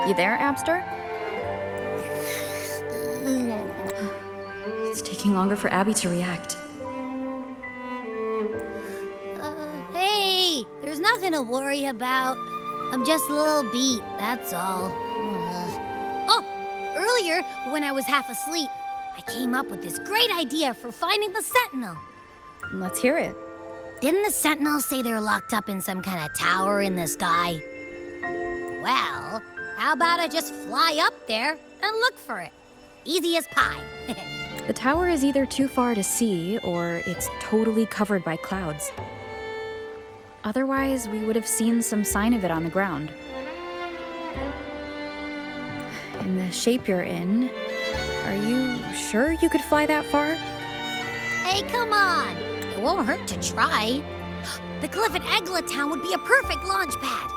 You there, Abster? It's taking longer for Abby to react. Hey, there's nothing to worry about. I'm just a little beat, that's all. Oh, earlier, when I was half asleep, I came up with this great idea for finding the Sentinel. Let's hear it. Didn't the Sentinels say they're locked up in some kind of tower in the sky? Well, how about I just fly up there and look for it? Easy as pie. The tower is either too far to see, or it's totally covered by clouds. Otherwise, we would have seen some sign of it on the ground. In the shape you're in, are you sure you could fly that far? Hey, come on! It won't hurt to try. The cliff at Eglet Town would be a perfect launch pad.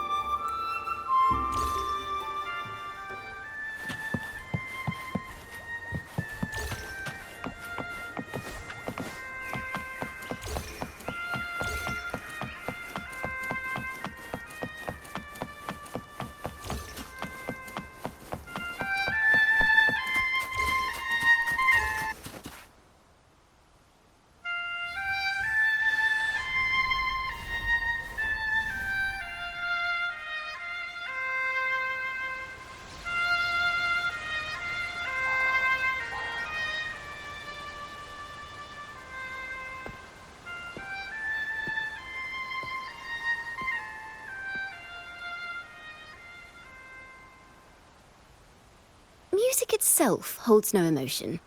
Music itself holds no emotion.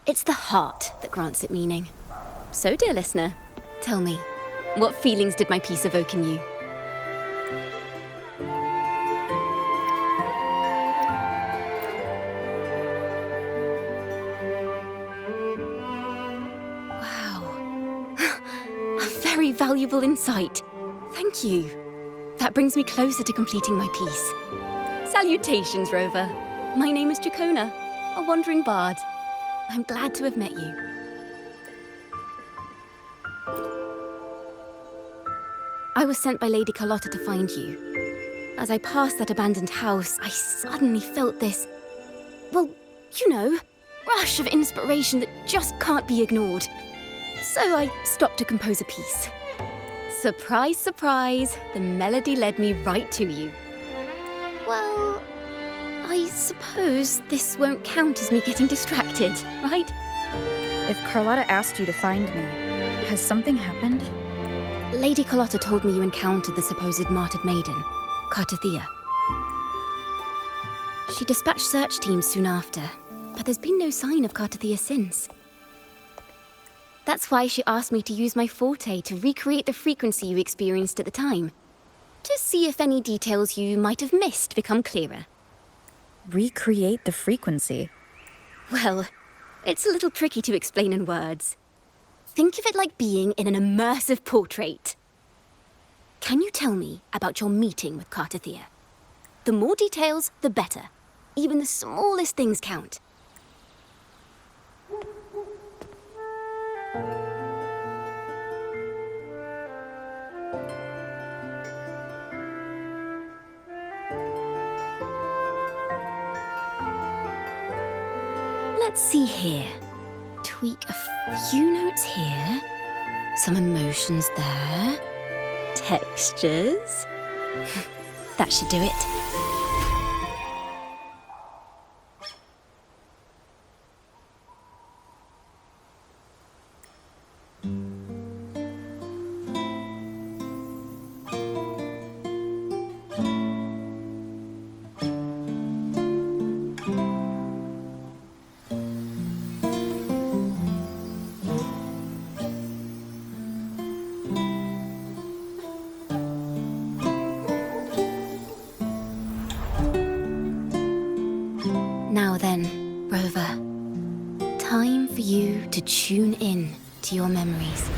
It's the heart that grants it meaning. So, dear listener, tell me, what feelings did my piece evoke in you? Wow. A very valuable insight. Thank you. That brings me closer to completing my piece. Salutations, Rover. My name is Jacona, a wandering bard. I'm glad to have met you. I was sent by Lady Carlotta to find you. As I passed that abandoned house, I suddenly felt this, well, you know, rush of inspiration that just can't be ignored. So I stopped to compose a piece. Surprise, surprise, the melody led me right to you. Well, I suppose this won't count as me getting distracted, right? If Carlotta asked you to find me, has something happened? Lady Carlotta told me you encountered the supposed martyred maiden, Cartathea. She dispatched search teams soon after, but there's been no sign of Cartathea since. That's why she asked me to use my forte to recreate the frequency you experienced at the time, to see if any details you might have missed become clearer. Recreate the frequency? Well, it's a little tricky to explain in words. Think of it like being in an immersive portrait. Can you tell me about your meeting with Cartathea? The more details, the better. Even the smallest things count. Let's see here. Tweak a few notes here. Some emotions there. Textures. That should do it. Now then, Rover, time for you to tune in to your memories.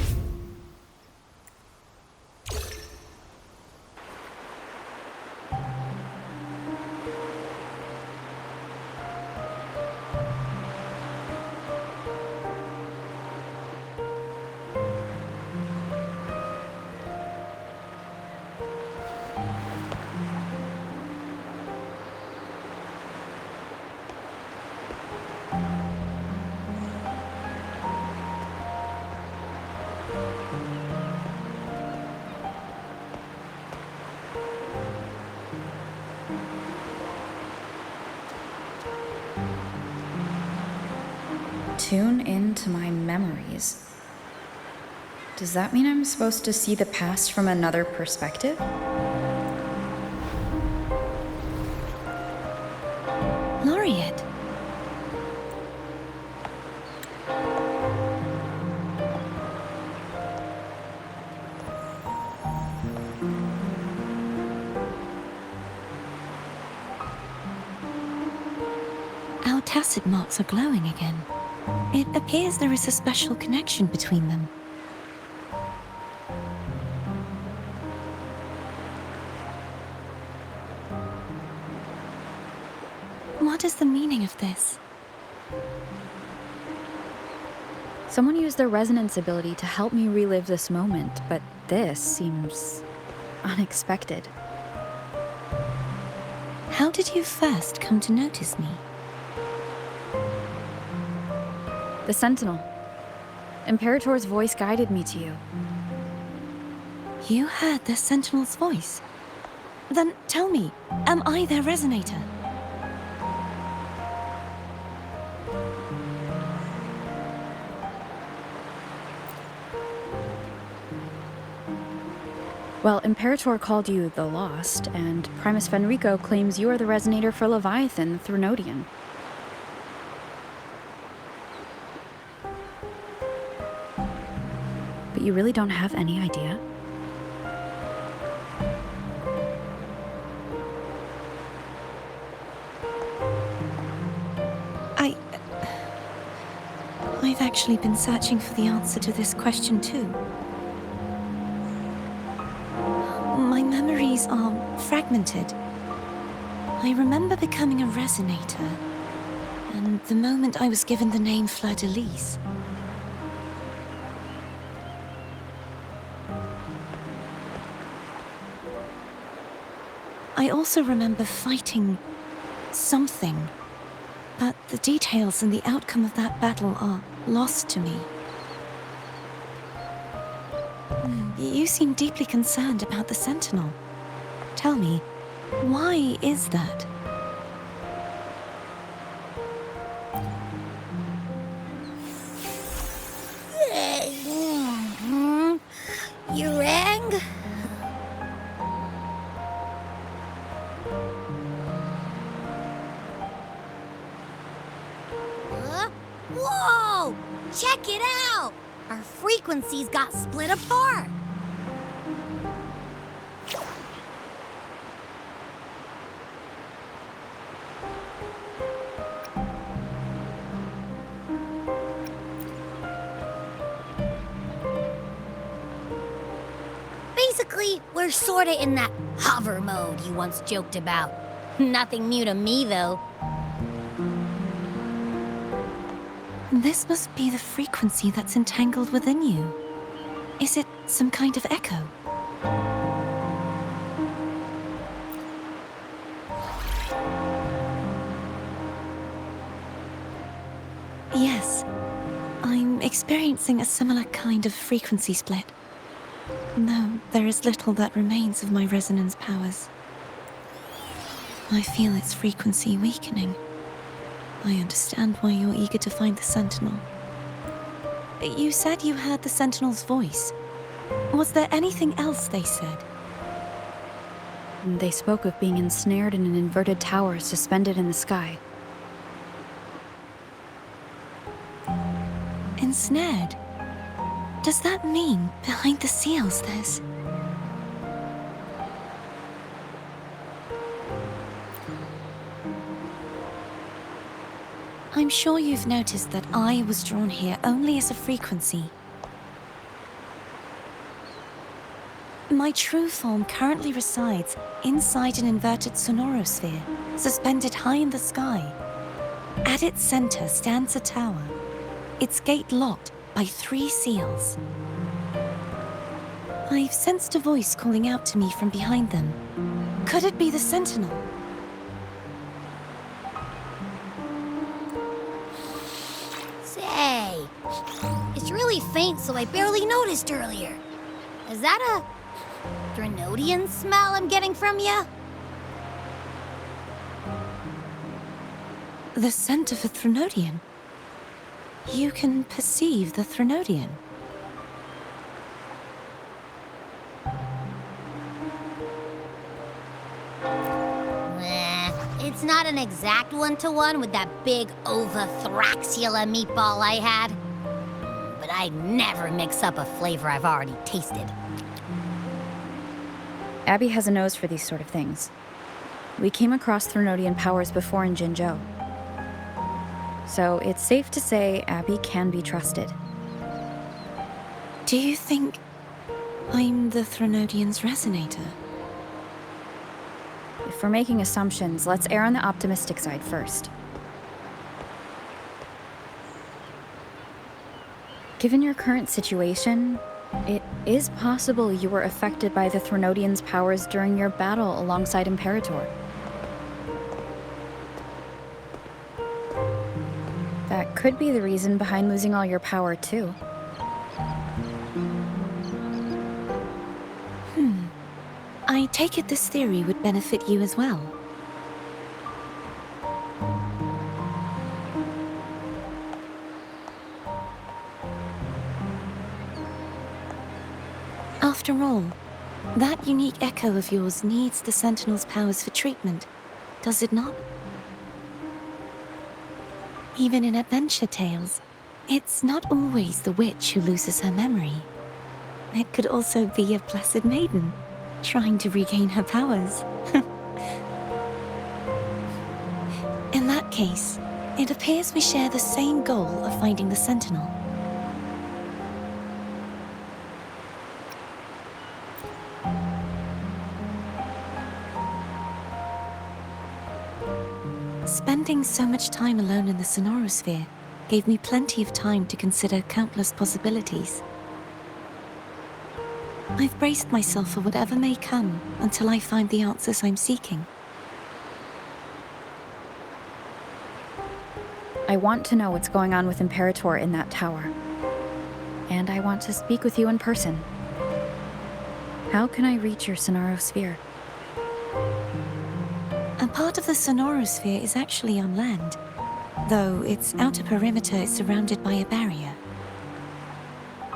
Tune into my memories. Does that mean I'm supposed to see the past from another perspective? Laureate. Our tacit marks are glowing again. It appears there is a special connection between them. What is the meaning of this? Someone used their resonance ability to help me relive this moment, but this seems unexpected. How did you first come to notice me? The Sentinel. Imperator's voice guided me to you. You heard the Sentinel's voice? Then tell me, am I their resonator? Well, Imperator called you the Lost, and Primus Fenrico claims you are the resonator for Leviathan, the Thrunodian. But you really don't have any idea? I've actually been searching for the answer to this question too. My memories are fragmented. I remember becoming a resonator, and the moment I was given the name Fleur-de-Lis. I also remember fighting something, but the details and the outcome of that battle are lost to me. You seem deeply concerned about the Sentinel. Tell me, why is that? You rang? Whoa! Check it out! Our frequencies got split apart. Basically, we're sorta in that hover mode you once joked about. Nothing new to me, though. This must be the frequency that's entangled within you. Is it some kind of echo? Yes, I'm experiencing a similar kind of frequency split. Though there is little that remains of my resonance powers. I feel its frequency weakening. I understand why you're eager to find the Sentinel. You said you heard the Sentinel's voice. Was there anything else they said? They spoke of being ensnared in an inverted tower suspended in the sky. Ensnared? Does that mean behind the seals there's... I'm sure you've noticed that I was drawn here only as a frequency. My true form currently resides inside an inverted sonorosphere, suspended high in the sky. At its center stands a tower, its gate locked by 3 seals. I've sensed a voice calling out to me from behind them. Could it be the Sentinel? Say, it's really very faint, so I barely noticed earlier. Is that a Threnodian smell I'm getting from you? The scent of a Threnodian? You can perceive the Threnodian? It's not an exact one-to-one with that big Ovathraxula meatball I had. But I'd never mix up a flavor I've already tasted. Abby has a nose for these sort of things. We came across Threnodian powers before in Jinzhou. So it's safe to say Abby can be trusted. Do you think I'm the Threnodian's resonator? If we're making assumptions, let's err on the optimistic side first. Given your current situation, it is possible you were affected by the Threnodian's powers during your battle alongside Imperator. That could be the reason behind losing all your power, too. I take it this theory would benefit you as well. After all, that unique echo of yours needs the Sentinel's powers for treatment, does it not? Even in adventure tales, it's not always the witch who loses her memory. It could also be a blessed maiden, trying to regain her powers. In that case, it appears we share the same goal of finding the Sentinel. Spending so much time alone in the Sonorosphere gave me plenty of time to consider countless possibilities. I've braced myself for whatever may come until I find the answers I'm seeking. I want to know what's going on with Imperator in that tower. And I want to speak with you in person. How can I reach your Sonorosphere? A part of the Sonorosphere is actually on land, though its outer perimeter is surrounded by a barrier.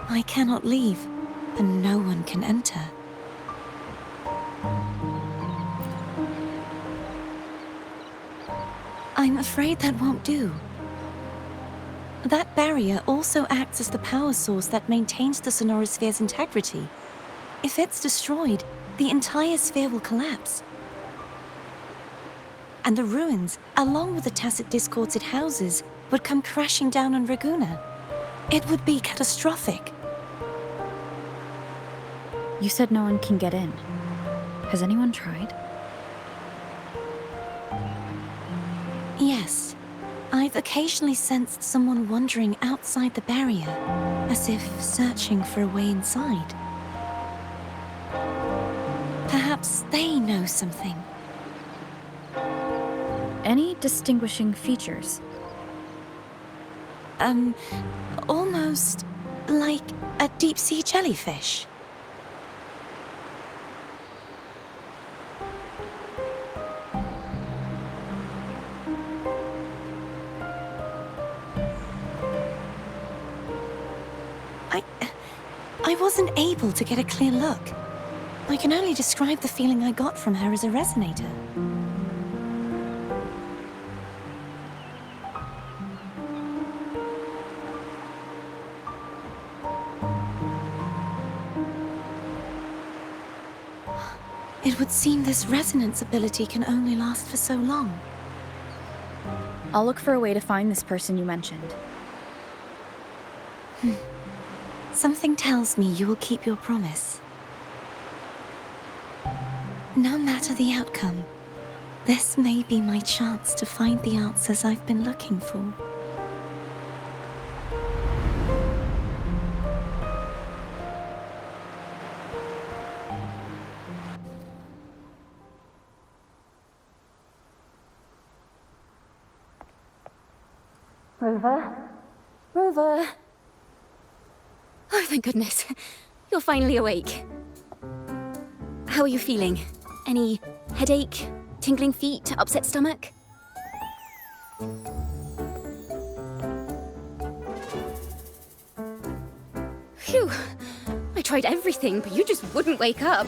I cannot leave, and no one can enter. I'm afraid that won't do. That barrier also acts as the power source that maintains the Sonorosphere's integrity. If it's destroyed, the entire sphere will collapse. And the ruins, along with the tacit discords it houses, would come crashing down on Raguna. It would be catastrophic. You said no one can get in. Has anyone tried? Yes. I've occasionally sensed someone wandering outside the barrier, as if searching for a way inside. Perhaps they know something. Any distinguishing features? Almost like a deep-sea jellyfish. I wasn't able to get a clear look. I can only describe the feeling I got from her as a resonator. It would seem this resonance ability can only last for so long. I'll look for a way to find this person you mentioned. Something tells me you will keep your promise. No matter the outcome, this may be my chance to find the answers I've been looking for. Rover? Rover? thank goodness. You're finally awake. How are you feeling? Any headache, tingling feet, upset stomach? Phew. I tried everything, but you just wouldn't wake up.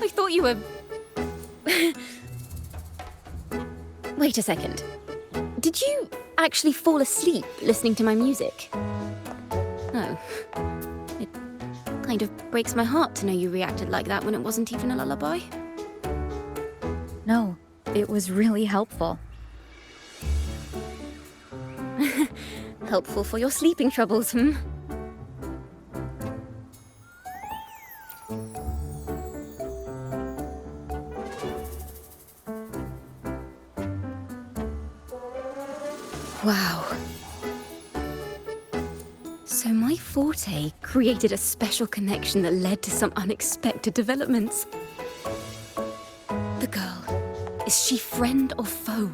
I thought you were... Wait a second. Did you actually fall asleep listening to my music? Oh. It kind of breaks my heart to know you reacted like that when it wasn't even a lullaby. No, it was really helpful. Helpful for your sleeping troubles, hmm? Wow. So my forte created a special connection that led to some unexpected developments. The girl, is she friend or foe?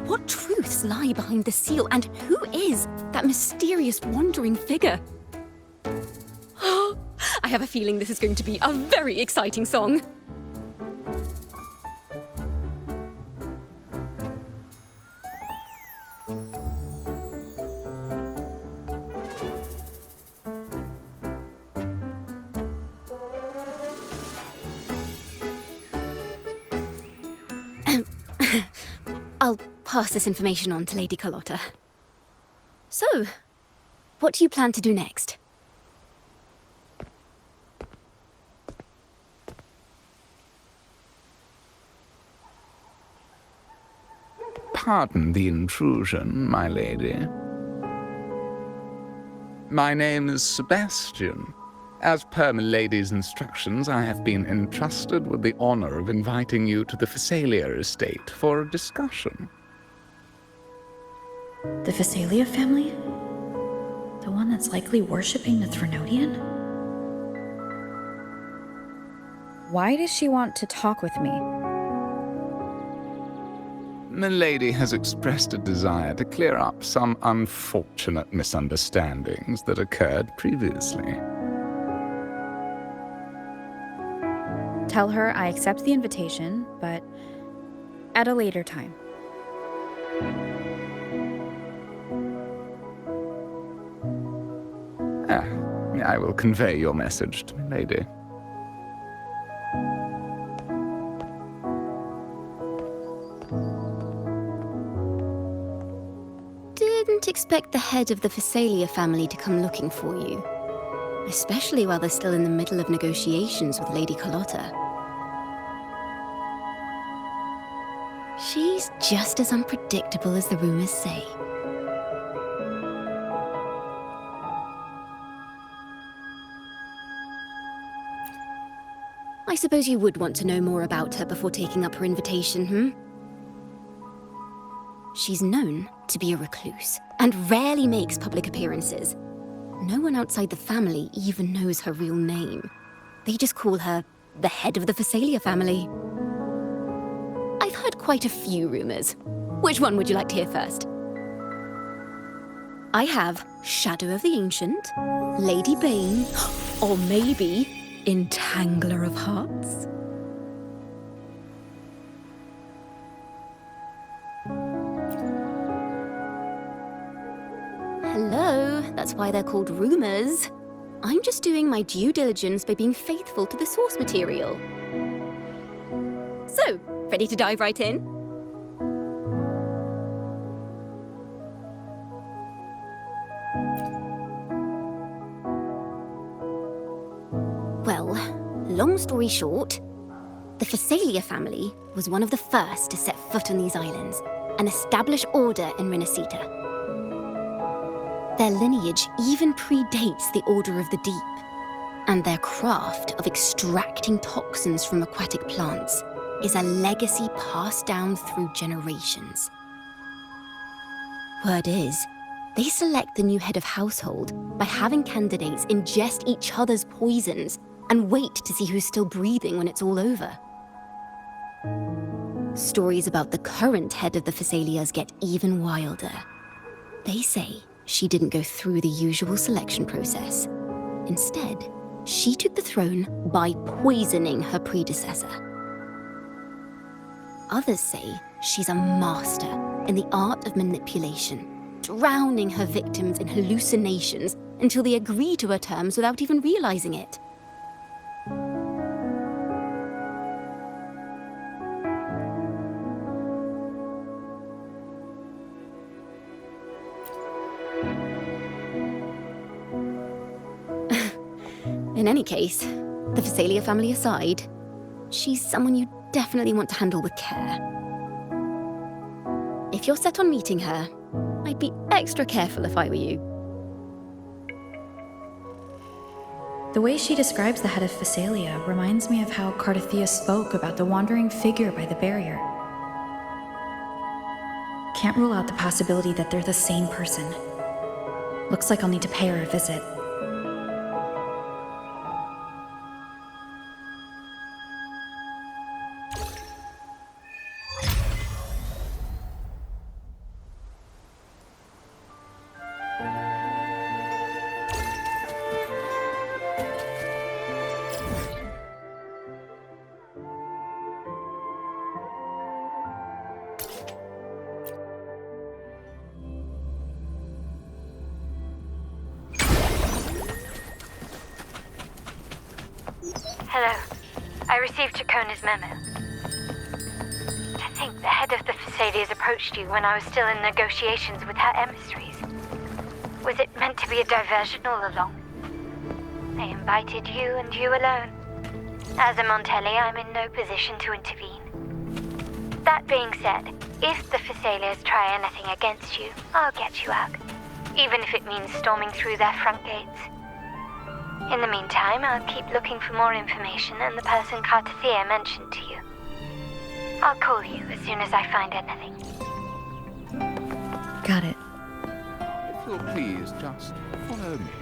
What truths lie behind the seal, and who is that mysterious wandering figure? I have a feeling this is going to be a very exciting song. I'll pass this information on to Lady Carlotta. So, what do you plan to do next? Pardon the intrusion, my lady. My name is Sebastian. As per milady's instructions, I have been entrusted with the honor of inviting you to the Phasalia estate for a discussion. The Phasalia family? The one that's likely worshipping the Threnodian? Why does she want to talk with me? Milady has expressed a desire to clear up some unfortunate misunderstandings that occurred previously. Tell her I accept the invitation, but at a later time. I will convey your message to Milady. Didn't expect the head of the Phasalia family to come looking for you. Especially while they're still in the middle of negotiations with Lady Carlotta. She's just as unpredictable as the rumors say. I suppose you would want to know more about her before taking up her invitation, hmm? She's known to be a recluse, and rarely makes public appearances. No one outside the family even knows her real name. They just call her the head of the Phasalia family. I've heard quite a few rumors. Which one would you like to hear first? I have Shadow of the Ancient, Lady Bane, or maybe Entangler of Hearts. Hello, that's why they're called rumors. I'm just doing my due diligence by being faithful to the source material. So, ready to dive right in? Well, long story short, the Phasalia family was one of the first to set foot on these islands and establish order in Rinascita. Their lineage even predates the Order of the Deep, and their craft of extracting toxins from aquatic plants is a legacy passed down through generations. Word is, they select the new head of household by having candidates ingest each other's poisons and wait to see who's still breathing when it's all over. Stories about the current head of the Phasalias get even wilder. They say she didn't go through the usual selection process. Instead, she took the throne by poisoning her predecessor. Others say she's a master in the art of manipulation, drowning her victims in hallucinations until they agree to her terms without even realizing it. In any case, the Phasalia family aside, she's someone you definitely want to handle with care. If you're set on meeting her, I'd be extra careful if I were you. The way she describes the head of Phasalia reminds me of how Cardathia spoke about the wandering figure by the barrier. Can't rule out the possibility that they're the same person. Looks like I'll need to pay her a visit. Hello. I received Chacona's memo. To think the head of the Phasalias approached you when I was still in negotiations with her emissaries. Was it meant to be a diversion all along? They invited you and you alone. As a Montelli, I'm in no position to intervene. That being said, if the Phasalias try anything against you, I'll get you out. Even if it means storming through their front gates. In the meantime, I'll keep looking for more information and the person Cardathia mentioned to you. I'll call you as soon as I find anything. Got it. If you'll please just follow me.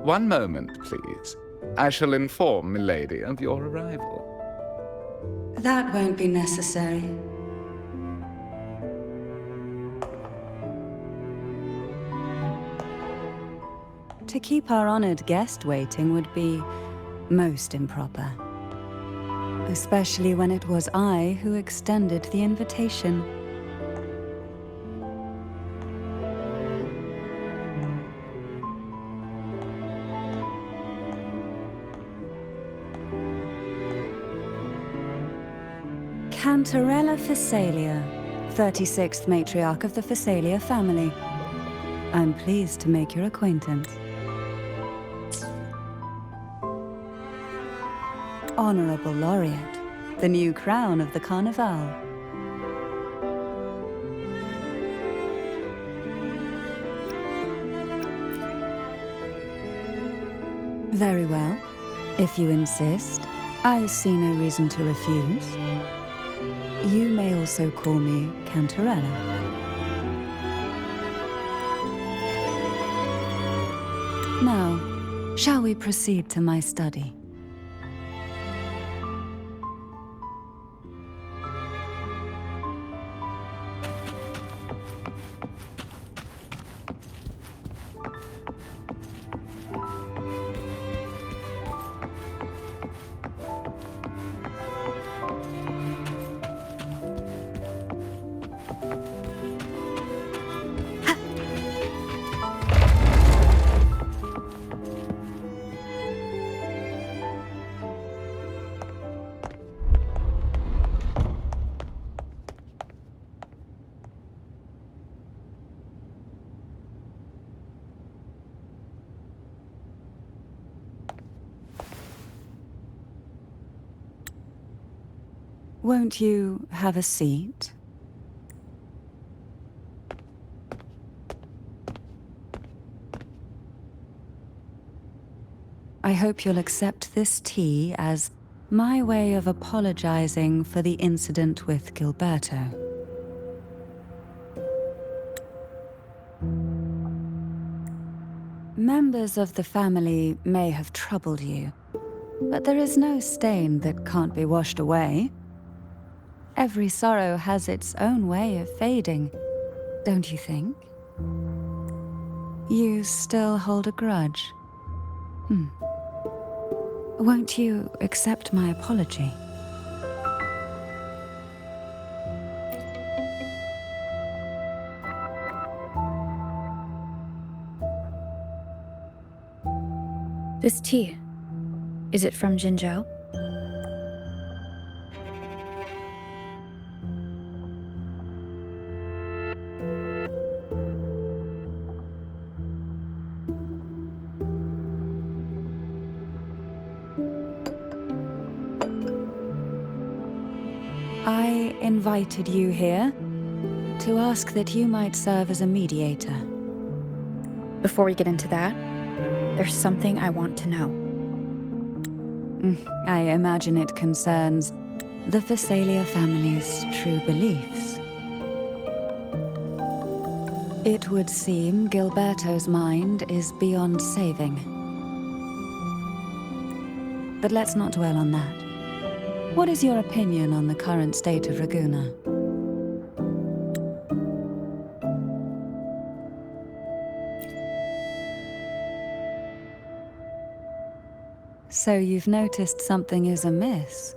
One moment, please. I shall inform Milady of your arrival. That won't be necessary. To keep our honored guest waiting would be most improper. Especially when it was I who extended the invitation. Cantarella Phasalia, 36th matriarch of the Phasalia family. I'm pleased to make your acquaintance. Honorable Laureate, the new crown of the Carnival. Very well. If you insist, I see no reason to refuse. You may also call me Cantarella. Now, shall we proceed to my study? Won't you have a seat? I hope you'll accept this tea as my way of apologizing for the incident with Gilberto. Members of the family may have troubled you, but there is no stain that can't be washed away. Every sorrow has its own way of fading, don't you think? You still hold a grudge? Won't you accept my apology? This tea, is it from Jinzhou? I invited you here to ask that you might serve as a mediator. Before we get into that, there's something I want to know. I imagine it concerns the Phasalia family's true beliefs. It would seem Gilberto's mind is beyond saving. But let's not dwell on that. What is your opinion on the current state of Raguna? So you've noticed something is amiss?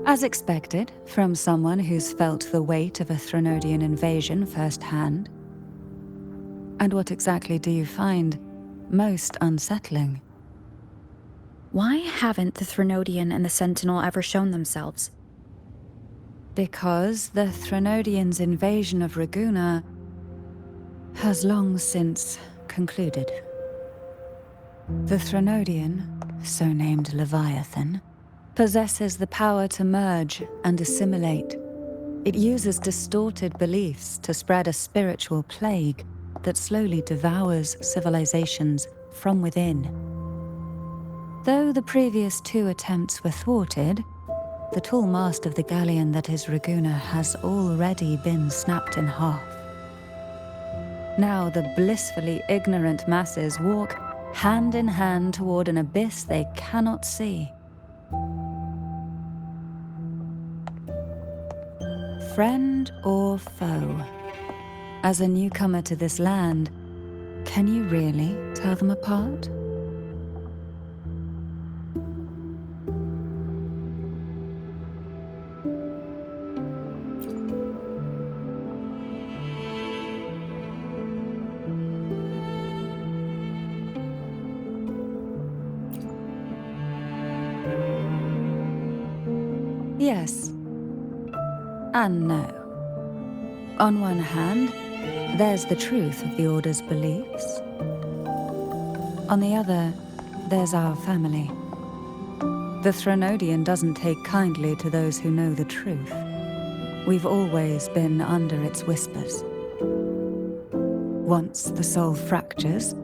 As expected, from someone who's felt the weight of a Threnodian invasion firsthand. And what exactly do you find most unsettling? Why haven't the Threnodian and the Sentinel ever shown themselves? Because the Threnodians' invasion of Raguna has long since concluded. The Threnodian, so named Leviathan, possesses the power to merge and assimilate. It uses distorted beliefs to spread a spiritual plague that slowly devours civilizations from within. Though the previous two attempts were thwarted, the tall mast of the galleon that is Raguna has already been snapped in half. Now the blissfully ignorant masses walk hand in hand toward an abyss they cannot see. Friend or foe? As a newcomer to this land, can you really tell them apart? Yes. And no. On one hand, there's the truth of the Order's beliefs. On the other, there's our family. The Threnodian doesn't take kindly to those who know the truth. We've always been under its whispers. Once the soul fractures,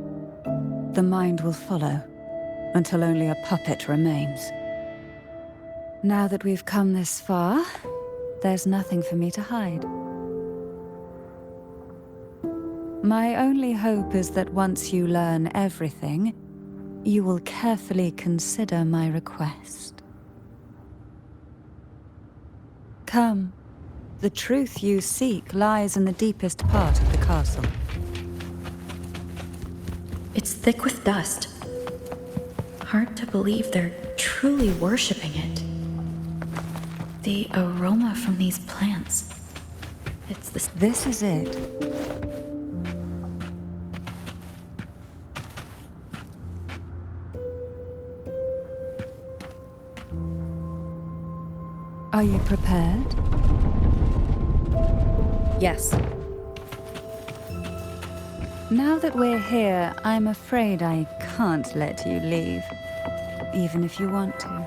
the mind will follow, until only a puppet remains. Now that we've come this far, there's nothing for me to hide. My only hope is that once you learn everything, you will carefully consider my request. Come. The truth you seek lies in the deepest part of the castle. It's thick with dust. Hard to believe they're truly worshipping it. The aroma from these plants. It's the... This is it. Are you prepared? Yes. Now that we're here, I'm afraid I can't let you leave, even if you want to.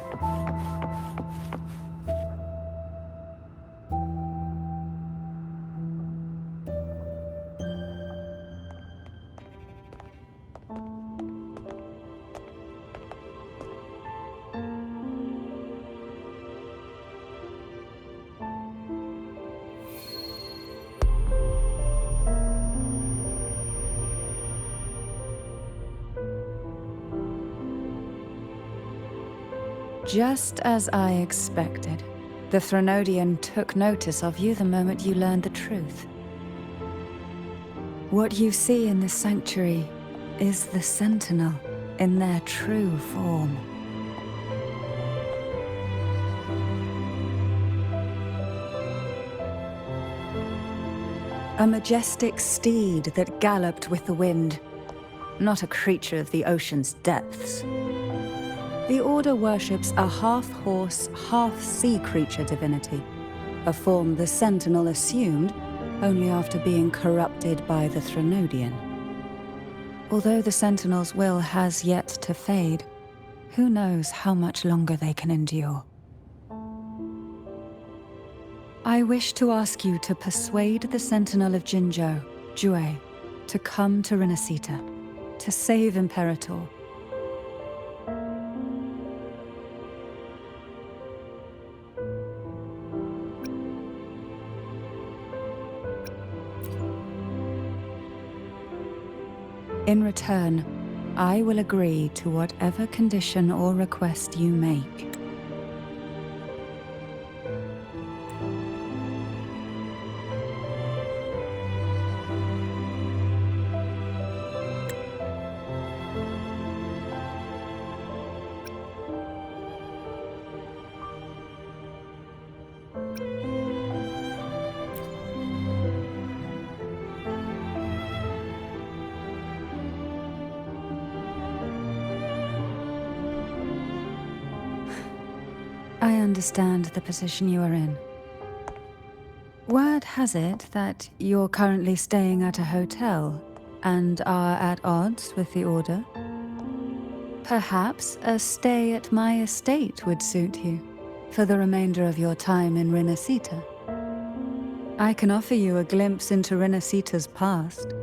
Just as I expected, the Threnodian took notice of you the moment you learned the truth. What you see in this sanctuary is the Sentinel in their true form. A majestic steed that galloped with the wind, not a creature of the ocean's depths. The Order worships a half-horse, half-sea creature divinity, a form the Sentinel assumed only after being corrupted by the Threnodian. Although the Sentinel's will has yet to fade, who knows how much longer they can endure. I wish to ask you to persuade the Sentinel of Jinzhou, Jue, to come to Rinascita, to save Imperator. In return, I will agree to whatever condition or request you make. I understand the position you are in. Word has it that you're currently staying at a hotel and are at odds with the Order. Perhaps a stay at my estate would suit you for the remainder of your time in Rinascita. I can offer you a glimpse into Rinascita's past,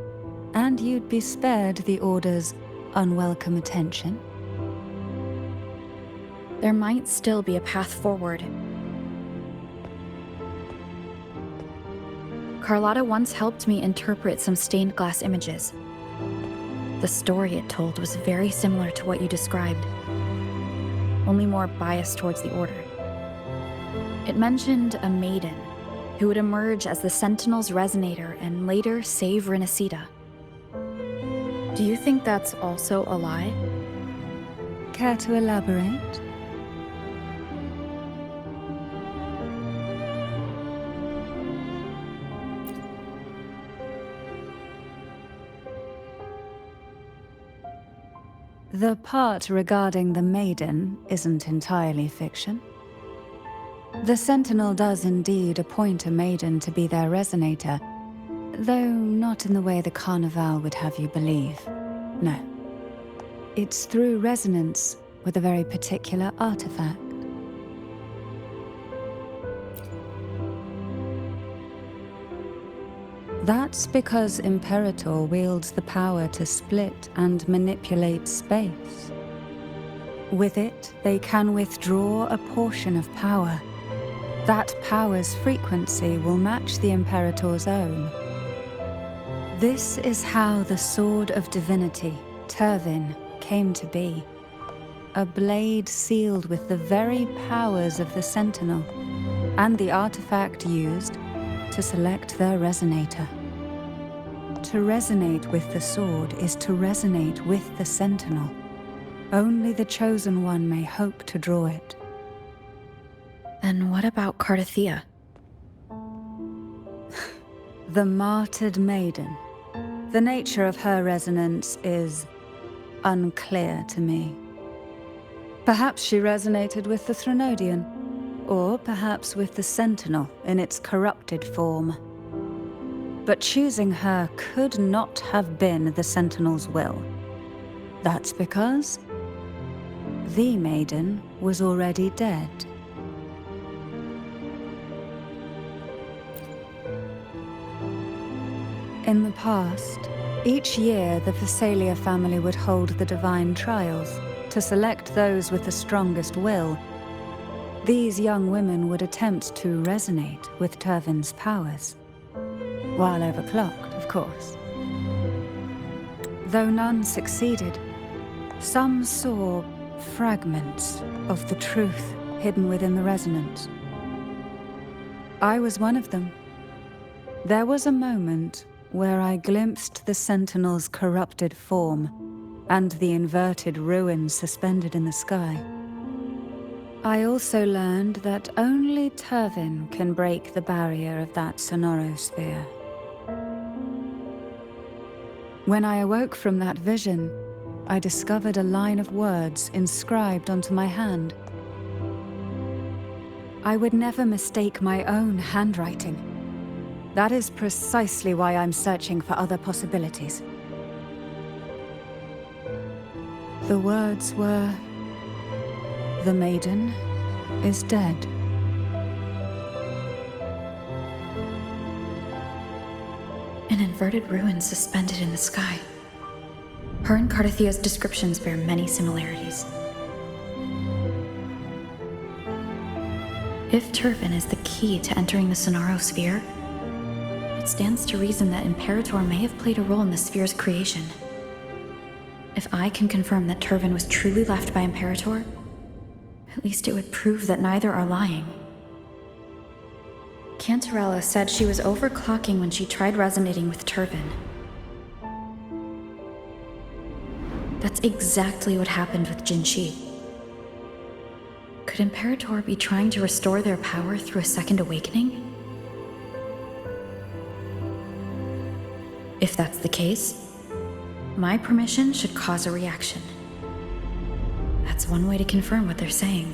and you'd be spared the Order's unwelcome attention. There might still be a path forward. Carlotta once helped me interpret some stained glass images. The story it told was very similar to what you described, only more biased towards the Order. It mentioned a maiden who would emerge as the Sentinel's resonator and later save Rinascita. Do you think that's also a lie? Care to elaborate? The part regarding the maiden isn't entirely fiction. The Sentinel does indeed appoint a maiden to be their resonator, though not in the way the Carnival would have you believe. No. It's through resonance with a very particular artifact. That's because Imperator wields the power to split and manipulate space. With it, they can withdraw a portion of power. That power's frequency will match the Imperator's own. This is how the Sword of Divinity, Turvin, came to be. A blade sealed with the very powers of the Sentinel, and the artifact used to select their resonator. To resonate with the sword is to resonate with the Sentinel. Only the Chosen One may hope to draw it. Then what about Cardathea? The martyred maiden. The nature of her resonance is unclear to me. Perhaps she resonated with the Threnodian, or perhaps with the Sentinel in its corrupted form. But choosing her could not have been the Sentinel's will. That's because the maiden was already dead. In the past, each year the Phasalia family would hold the divine trials to select those with the strongest will. These young women would attempt to resonate with Turvin's powers. While overclocked, of course. Though none succeeded, some saw fragments of the truth hidden within the resonance. I was one of them. There was a moment where I glimpsed the Sentinel's corrupted form and the inverted ruins suspended in the sky. I also learned that only Turvin can break the barrier of that sonorosphere. When I awoke from that vision, I discovered a line of words inscribed onto my hand. I would never mistake my own handwriting. That is precisely why I'm searching for other possibilities. The words were, "The maiden is dead." An inverted ruin suspended in the sky. Her and Cardathia's descriptions bear many similarities. If Turvin is the key to entering the sonorosphere, it stands to reason that Imperator may have played a role in the sphere's creation. If I can confirm that Turvin was truly left by Imperator, at least it would prove that neither are lying. Cantarella said she was overclocking when she tried resonating with Turvin. That's exactly what happened with Jinshi. Could Imperator be trying to restore their power through a second awakening? If that's the case, my permission should cause a reaction. That's one way to confirm what they're saying.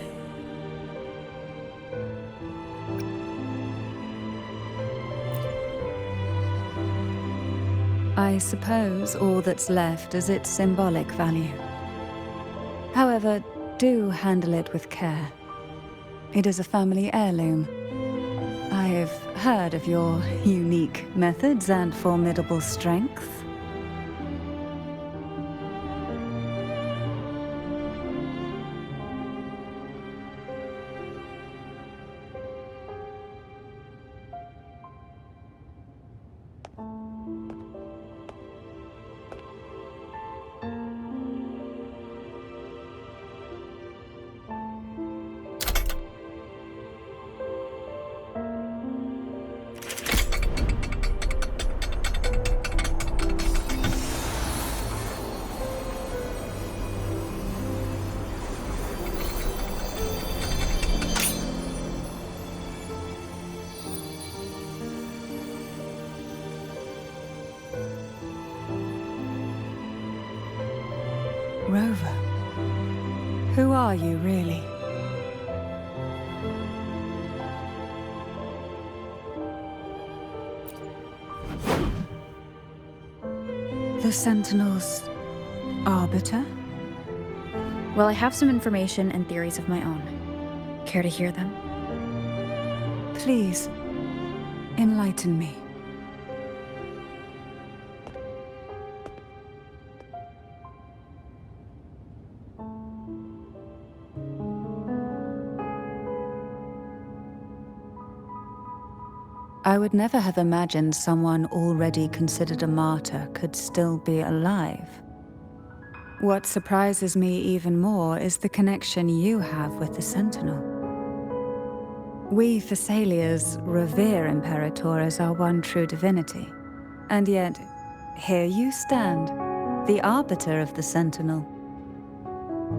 I suppose all that's left is its symbolic value. However, do handle it with care. It is a family heirloom. I've heard of your unique methods and formidable strength. Rover, who are you really? The Sentinel's arbiter? Well, I have some information and theories of my own. Care to hear them? Please, enlighten me. I would never have imagined someone already considered a martyr could still be alive. What surprises me even more is the connection you have with the Sentinel. We Thessalians revere Imperator as our one true divinity. And yet, here you stand, the arbiter of the Sentinel.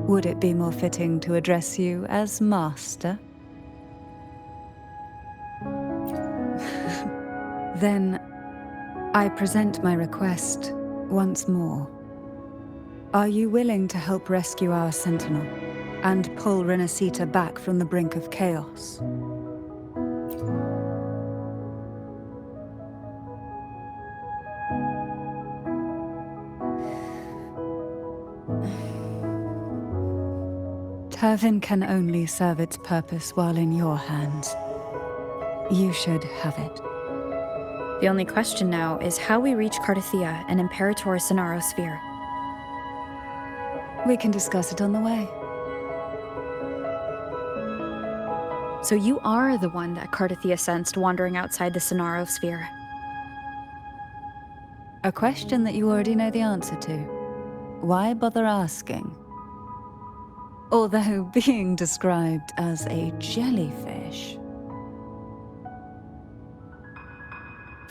Would it be more fitting to address you as Master? Then, I present my request once more. Are you willing to help rescue our Sentinel and pull Rinascita back from the brink of chaos? Turvin can only serve its purpose while in your hands. You should have it. The only question now is how we reach Cardathia and Imperator's sonorosphere. We can discuss it on the way. So you are the one that Cardathia sensed wandering outside the sonorosphere. A question that you already know the answer to. Why bother asking? although being described as a jellyfish.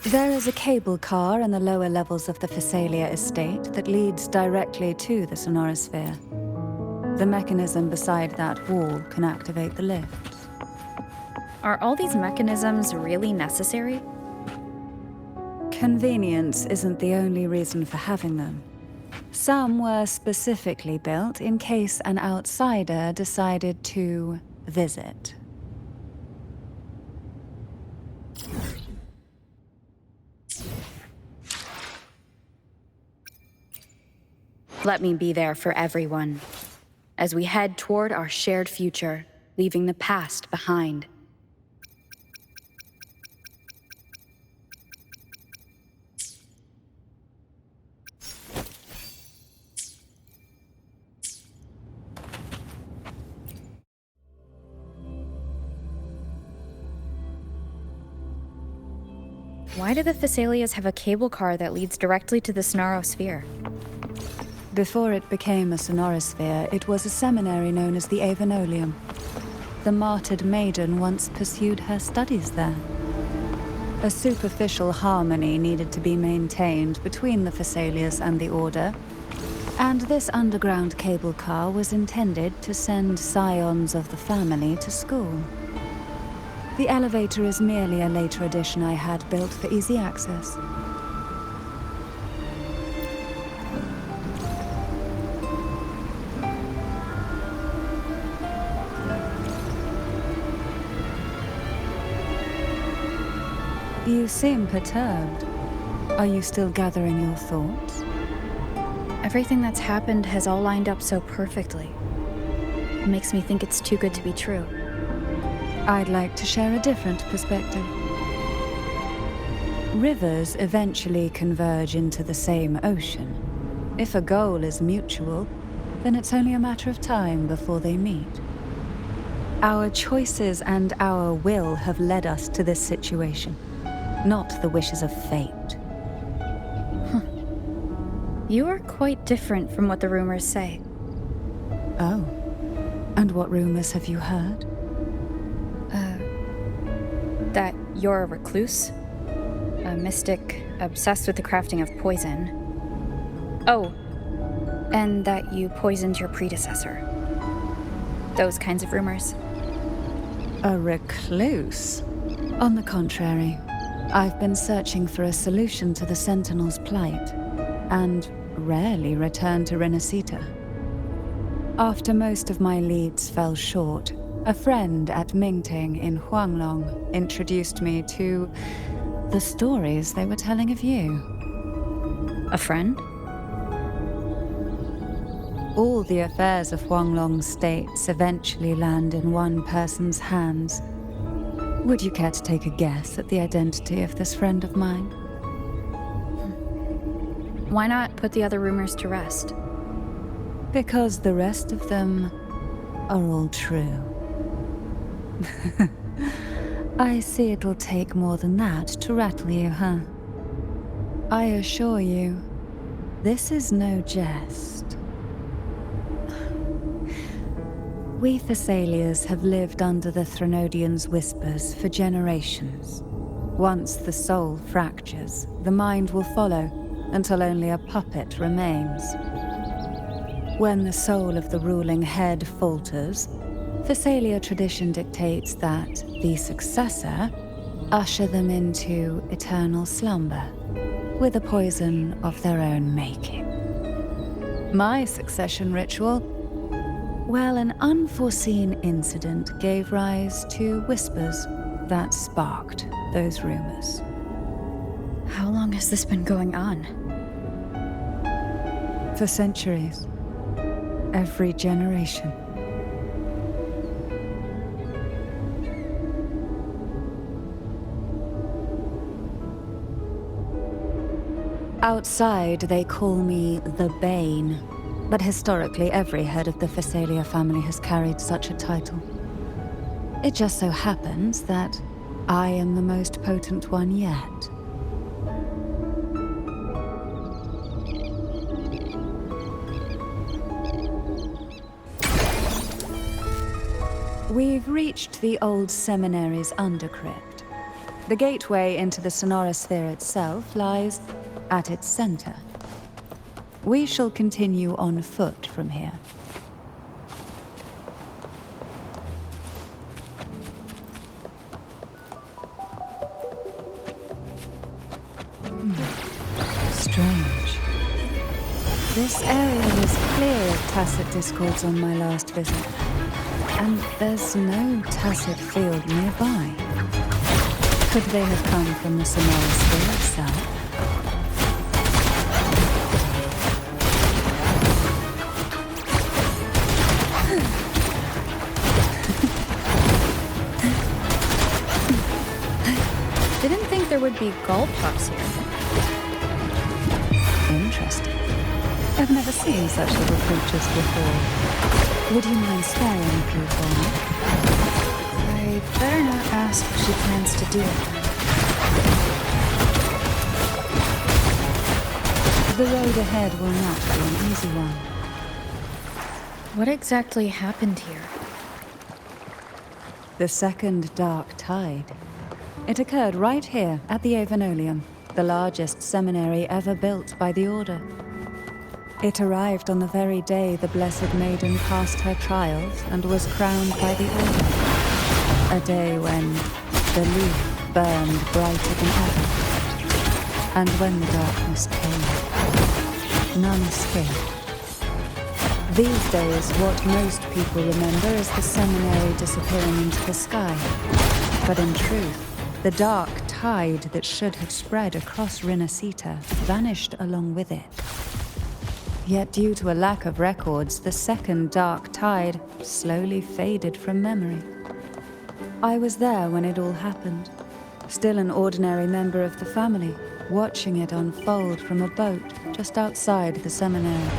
There is a cable car in the lower levels of the Phasalia estate that leads directly to the sonorosphere. The mechanism beside that wall can activate the lifts. Are all these mechanisms really necessary? Convenience isn't the only reason for having them. Some were specifically built in case an outsider decided to visit. Let me be there for everyone, as we head toward our shared future, leaving the past behind. Why do the Phasalias have a cable car that leads directly to the Sonorosphere? Before it became a sonorosphere, it was a seminary known as the Avenolium. The martyred maiden once pursued her studies there. A superficial harmony needed to be maintained between the Phasalias and the Order, and this underground cable car was intended to send scions of the family to school. The elevator is merely a later addition I had built for easy access. You seem perturbed. Are you still gathering your thoughts? Everything that's happened has all lined up so perfectly. It makes me think it's too good to be true. I'd like to share a different perspective. Rivers eventually converge into the same ocean. If a goal is mutual, then it's only a matter of time before they meet. Our choices and our will have led us to this situation, not the wishes of fate. You are quite different from what the rumors say. Oh, and what rumors have you heard? That you're a recluse, a mystic obsessed with the crafting of poison. Oh, and that you poisoned your predecessor. Those kinds of rumors. A recluse? On the contrary, I've been searching for a solution to the Sentinel's plight, and rarely return to Rinascita. After most of my leads fell short, a friend at Mingting in Huanglong introduced me to the stories they were telling of you. A friend? All the affairs of Huanglong's states eventually land in one person's hands. Would you care to take a guess at the identity of this friend of mine? Why not put the other rumors to rest? Because the rest of them are all true. I see it'll take more than that to rattle you, huh? I assure you, this is no jest. We Thessalians have lived under the Threnodians' whispers for generations. Once the soul fractures, the mind will follow until only a puppet remains. When the soul of the ruling head falters, Thessalia tradition dictates that the successor usher them into eternal slumber, with a poison of their own making. My succession ritual? Well, an unforeseen incident gave rise to whispers that sparked those rumors. How long has this been going on? For centuries. Every generation. Outside, they call me the Bane, but historically every head of the Phasalia family has carried such a title. It just so happens that I am the most potent one yet. We've reached the old seminary's undercrypt. The gateway into the sonorosphere itself lies at its center. We shall continue on foot from here. Strange. This area was clear of tacit discords on my last visit, and there's no tacit field nearby. Could they have come from the sonorosphere itself? Didn't think there would be golf pucks here. Interesting. I've never seen such little creatures before. Would you mind sparing a few for me? I better not ask what she plans to do. The road ahead will not be an easy one. What exactly happened here? The second dark tide. It occurred right here at the Avenolium, the largest seminary ever built by the Order. It arrived on the very day the Blessed Maiden passed her trials and was crowned by the Order. A day when the leaf burned brighter than ever. And when the darkness came, none escaped. These days, what most people remember is the seminary disappearing into the sky. But in truth, the dark tide that should have spread across Rinascita vanished along with it. Yet due to a lack of records, the second dark tide slowly faded from memory. I was there when it all happened, still an ordinary member of the family, watching it unfold from a boat just outside the seminary.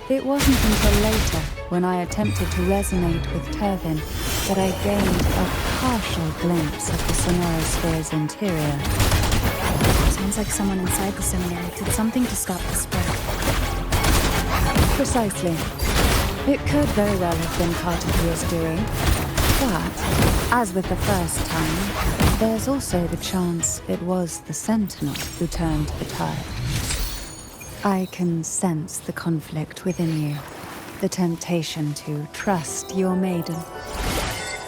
It wasn't until later, when I attempted to resonate with Turvin, that I gained a partial glimpse of the sonorosphere's interior. Sounds like someone inside the seminary did something to stop the spread. Precisely. It could very well have been Cartier's doing. But, as with the first time, there's also the chance it was the Sentinel who turned the tide. I can sense the conflict within you, the temptation to trust your maiden.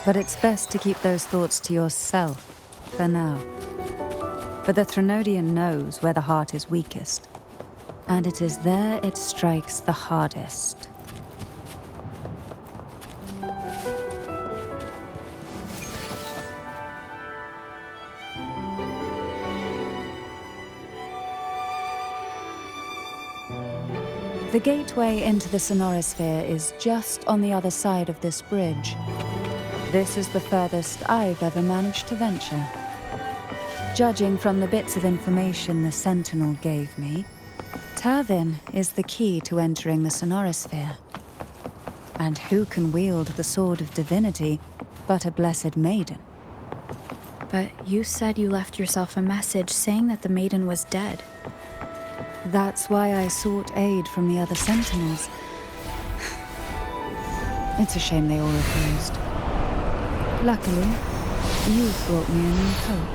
But it's best to keep those thoughts to yourself, for now. For the Threnodian knows where the heart is weakest, and it is there it strikes the hardest. The gateway into the sonorosphere is just on the other side of this bridge. This is the furthest I've ever managed to venture. Judging from the bits of information the Sentinel gave me, Turvin is the key to entering the sonorosphere. And who can wield the Sword of Divinity but a Blessed Maiden? But you said you left yourself a message saying that the maiden was dead. That's why I sought aid from the other Sentinels. It's a shame they all refused. Luckily, you brought me a new hope.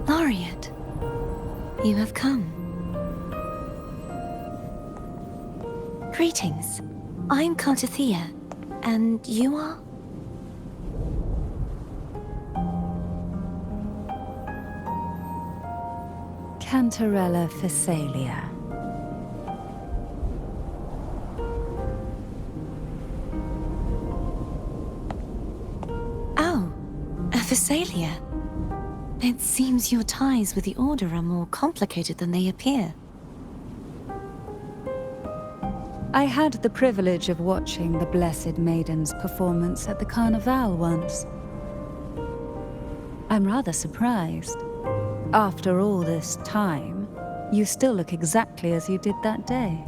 Laureate, you have come. Greetings. I'm Cartathea, and you are? Cantarella Phasalia. Oh, a Phasalia. It seems your ties with the Order are more complicated than they appear. I had the privilege of watching the Blessed Maiden's performance at the Carnival once. I'm rather surprised. After all this time, you still look exactly as you did that day.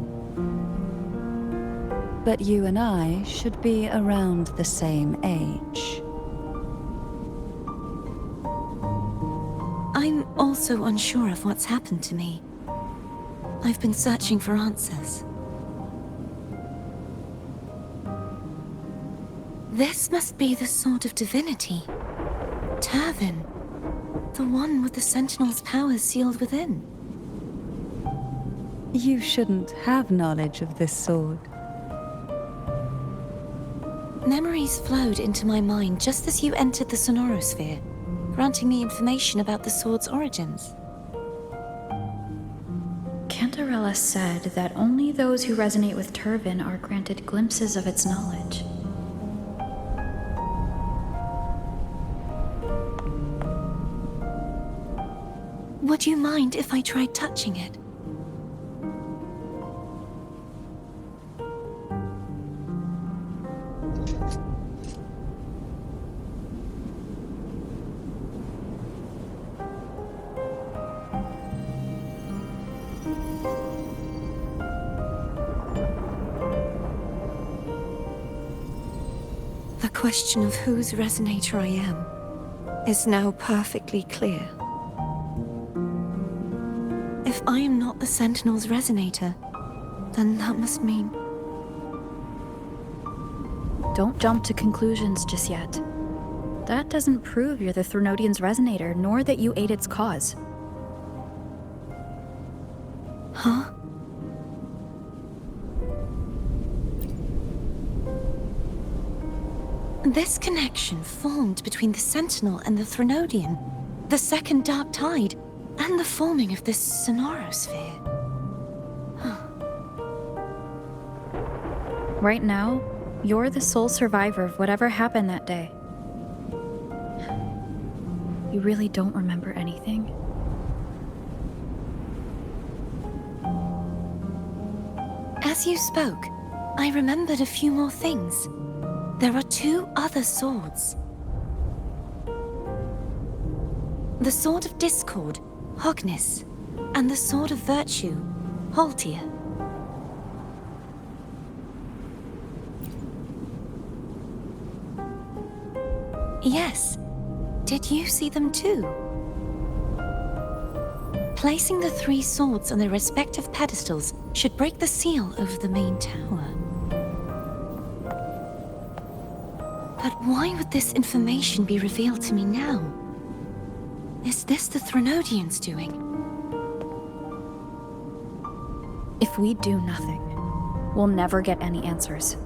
But you and I should be around the same age. I'm also unsure of what's happened to me. I've been searching for answers. This must be the Sword of Divinity. Turvin. The one with the Sentinel's powers sealed within. You shouldn't have knowledge of this sword. Memories flowed into my mind just as you entered the Sonorosphere, granting me information about the sword's origins. Cantarella said that only those who resonate with Turvin are granted glimpses of its knowledge. Would you mind if I tried touching it? The question of whose resonator I am is now perfectly clear. If I am not the Sentinel's resonator, then that must mean... Don't jump to conclusions just yet. That doesn't prove you're the Threnodian's resonator, nor that you aid its cause. Huh? This connection formed between the Sentinel and the Threnodian, the second Dark Tide, and the forming of this Sonorosphere. Right now, you're the sole survivor of whatever happened that day. You really don't remember anything? As you spoke, I remembered a few more things. There are 2 other swords. The Sword of Discord, Hognis, and the Sword of Virtue, Haltia. Yes. Did you see them too? Placing the 3 swords on their respective pedestals should break the seal over the main tower. But why would this information be revealed to me now? Is this the Threnodians' doing? If we do nothing, we'll never get any answers.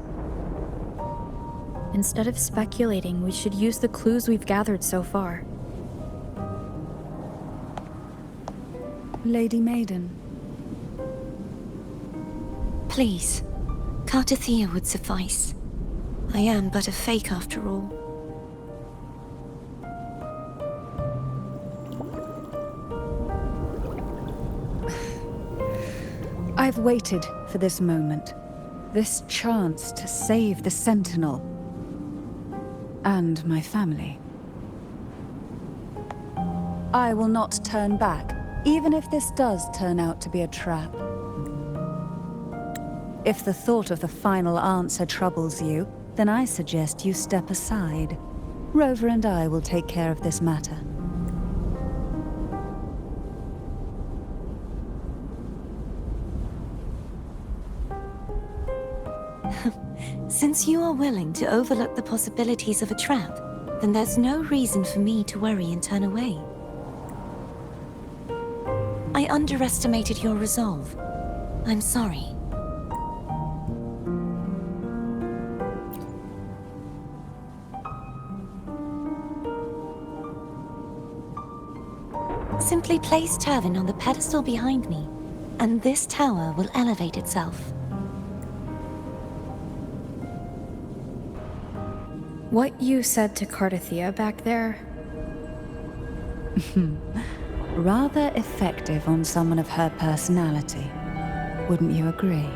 Instead of speculating, we should use the clues we've gathered so far. Lady Maiden. Please, Cartathea would suffice. I am but a fake after all. I've waited for this moment. This chance to save the Sentinel. And my family. I will not turn back, even if this does turn out to be a trap. If the thought of the final answer troubles you, then I suggest you step aside. Rover and I will take care of this matter. Since you are willing to overlook the possibilities of a trap, then there's no reason for me to worry and turn away. I underestimated your resolve. I'm sorry. Simply place Turvin on the pedestal behind me, and this tower will elevate itself. What you said to Cardathia back there? Rather effective on someone of her personality. Wouldn't you agree?